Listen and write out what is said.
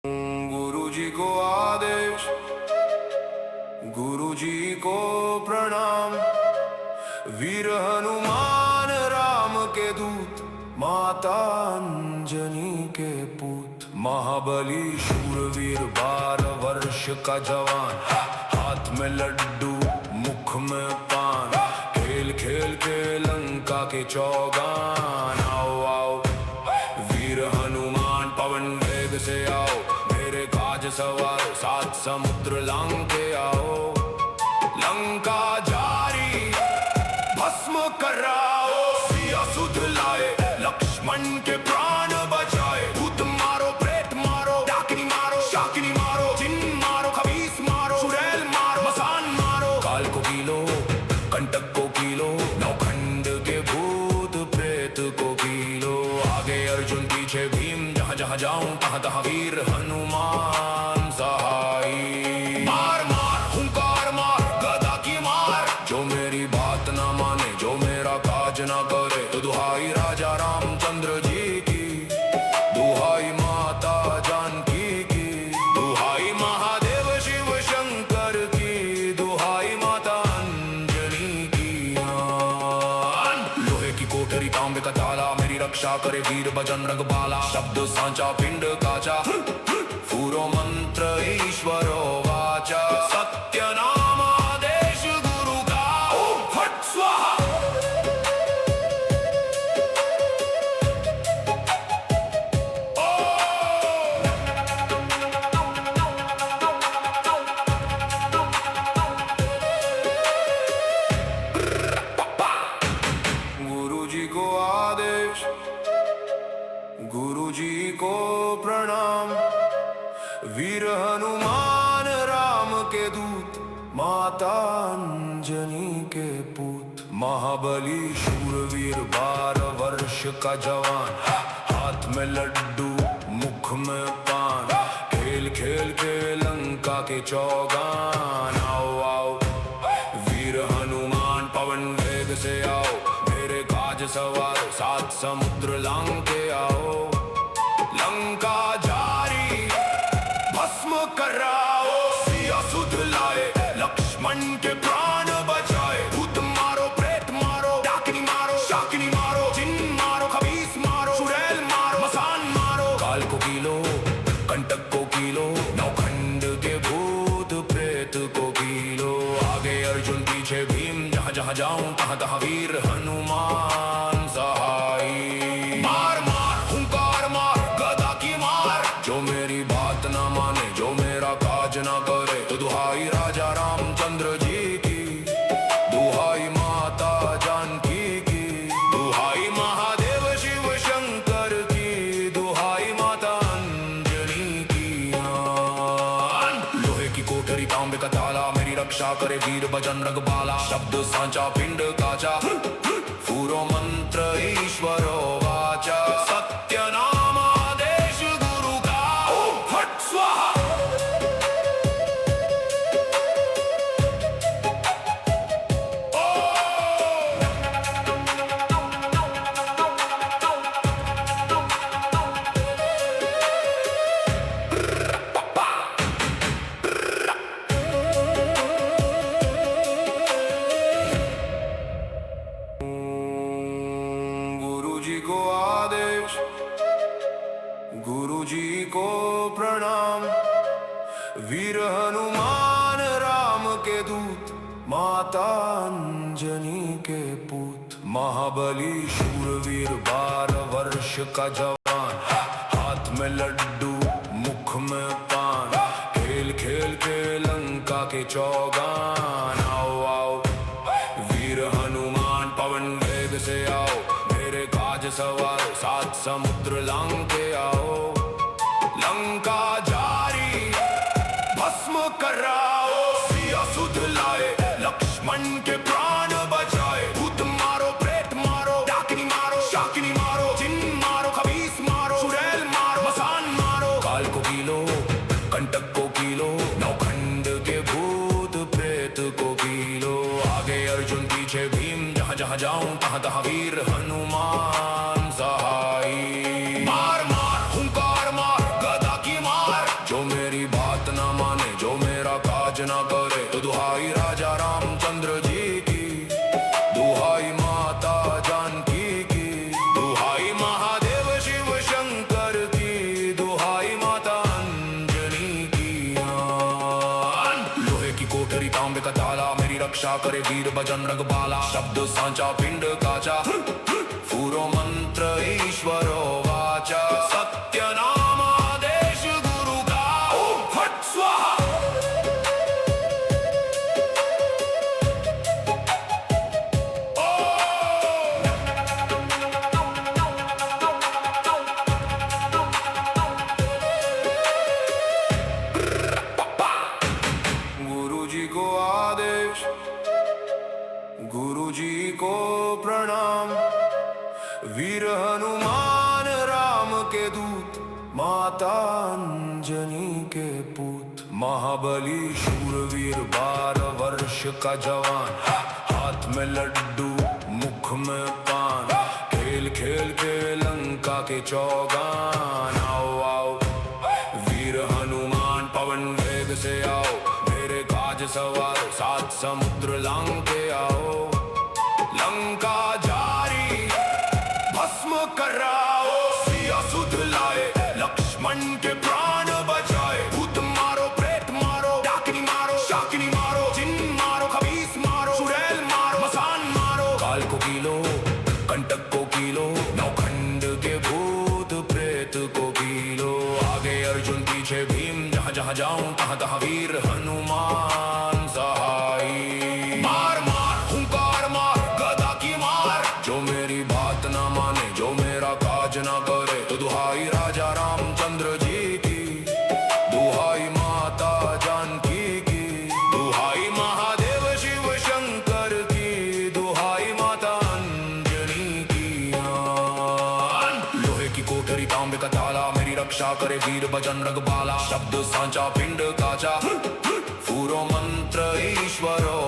गुरु जी को आदेश, गुरु जी को प्रणाम। वीर हनुमान राम के दूत, माता अंजनी के पूत। महाबली शूरवीर 12 वर्ष का जवान, हाथ में लड्डू मुख में पान। खेल खेल के लंका के चौगान। आओ आओ वीर हनुमान पवन वेग से आओ, मेरे काज सवार 7 समुद्र लांग के आओ। लंका जारी भस्म कराओ, सिया सुध लाए लक्ष्मण के प्राण बचाए। भूत मारो प्रेत मारो, डाकिनी मारो शाकिनी मारो। जिन्न मारो खबीस मारो, चुड़ैल मारो मसान मारो। काल को कीलो कंटक को कीलो, नौखंड के भूत प्रेत को कीलो। आगे अर्जुन पीछे भीम, जहाँ जहाँ जाऊं तहाँ तहाँ वीर हनुमान सहाई। मार मार हुंकार मार गदा की मार, जो मेरी बात ना माने जो मेरा काज ना करे। तो दुहाई राजा रामचंद्र जी की, दुहाई माता जानकी की। दुहाई महादेव शिव शंकर की, दुहाई माता अंजनी की। लोहे की कोठरी तांबे का ताला, मेरी रक्षा करे वीर बजरंग बाला। शब्द सांचा पिंड काचा, फूरो मंत्र ईश्वरो वाचा। सत्य नाम आदेश गुरु का, ओम फट स्वाहा। गुरु जी को आदेश, गुरु जी को प्रणाम। वीर हनुमान राम के दूत, माता अंजनी के पूत। महाबली शूरवीर 12 वर्ष का जवान, हाथ में लड्डू मुख में पान। खेल खेल के लंका के चौगान। आओ आओ वीर हनुमान पवन वेग से आओ, मेरे काज सवार 7 समुद्र लांग के आओ। लंका जारी भस्म कराओ, सिया सुध लाए लक्ष्मण के प्राण बचाए। भूत मारो प्रेत मारो, डाकिनी मारो शाकिनी मारो। जिन्न मारो खबीस मारो, चुड़ैल मारो मसान मारो। काल को कीलो कंटक को कीलो, नौखंड के भूत प्रेत को कीलो। आगे अर्जुन पीछे भीम, जहाँ जहाँ जाऊं तहाँ तहाँ वीर हनुमान सहाई। मार मार हुंकार मार गदा की मार, जो मेरी बात ना माने जो मेरा काज ना करे। तो दुहाई राजा रामचंद्र जी की, दुहाई माता जानकी की। दुहाई महादेव शिव शंकर की, दुहाई माता अंजनी की। लोहे की कोठरी तांबे का ताला, मेरी रक्षा करे वीर बजरंग बाला। शब्द सांचा पिंड काचा, फूरो मंत्र ईश्वरो वाचा। सत्य नाम आदेश गुरु का, ओम फट स्वाहा। गुरु जी को आदेश, गुरु जी को प्रणाम। वीर हनुमान राम के दूत, माता अंजनी के पूत। महाबली शूरवीर 12 वर्ष का जवान, हाथ में लड्डू मुख में पान। खेल खेल के लंका के चौगान। आओ आओ वीर हनुमान पवन वेग से आओ, मेरे काज सवार 7 समुद्र लांग के आओ। लंका जारी भस्म कराओ, सिया सुध लाए लक्ष्मण के प्राण बचाए। भूत मारो प्रेत मारो, डाकिनी मारो शाकिनी मारो। जिन्न मारो खबीस मारो, चुड़ैल मारो मसान मारो। काल को कीलो कंटक को कीलो, नौखंड के भूत प्रेत को कीलो। आगे अर्जुन पीछे भीम, जहाँ जहाँ जाऊं तहाँ तहाँ वीर हनुमान सहाई। मार मार हुंकार मार गदा की मार, काज ना करे तो दुहाई राजा रामचंद्र जी की, दुहाई माता जानकी की, दुहाई महादेव शिव शंकर की, दुहाई माता अंजनी की। लोहे की कोठरी तांबे का ताला, मेरी रक्षा करे वीर बजरंग बाला। शब्द सांचा पिंड काचा, फूरो मंत्र ईश्वरो वाचा। सत्य नाम आदेश गुरु का, ओम फट स्वाहा। गुरु जी को आदेश, गुरु जी को प्रणाम। वीर हनुमान राम के दूत, माता अंजनी के पूत। महाबली शूरवीर 12 वर्ष का जवान, हाथ में लड्डू मुख में पान। खेल खेल के लंका के चौगान। आओ आओ वीर हनुमान पवन वेग से आओ, मेरे काज सवार 7 समुद्र लांग के आओ। लंका जारी भस्म कराओ, सिया सुध लाए लक्ष्मण के प्राण बचाए। भूत मारो प्रेत मारो, डाकिनी मारो शाकिनी मारो, जिन मारो खबीस मारो, चुड़ैल मारो मसान मारो। काल को कीलो कंटक को कीलो, नौखंड के भूत प्रेत को कीलो। आगे अर्जुन पीछे भीम, जहाँ जहाँ जाऊं तहाँ तहाँ वीर हनुमान सहाई। मार मार हुंकार मार गदा की मार, जो मेरी बात ना माने जो मेरा काज ना करे तो दुहाई राजा रामचंद्र जी की, दुहाई माता जानकी की, दुहाई महादेव शिव शंकर की, दुहाई माता अंजनी की। लोहे की कोठरी तांबे का ताला, मेरी रक्षा करे वीर बजरंग बाला। शब्द सांचा पिंड काचा, फूरो मंत्र ईश्वरो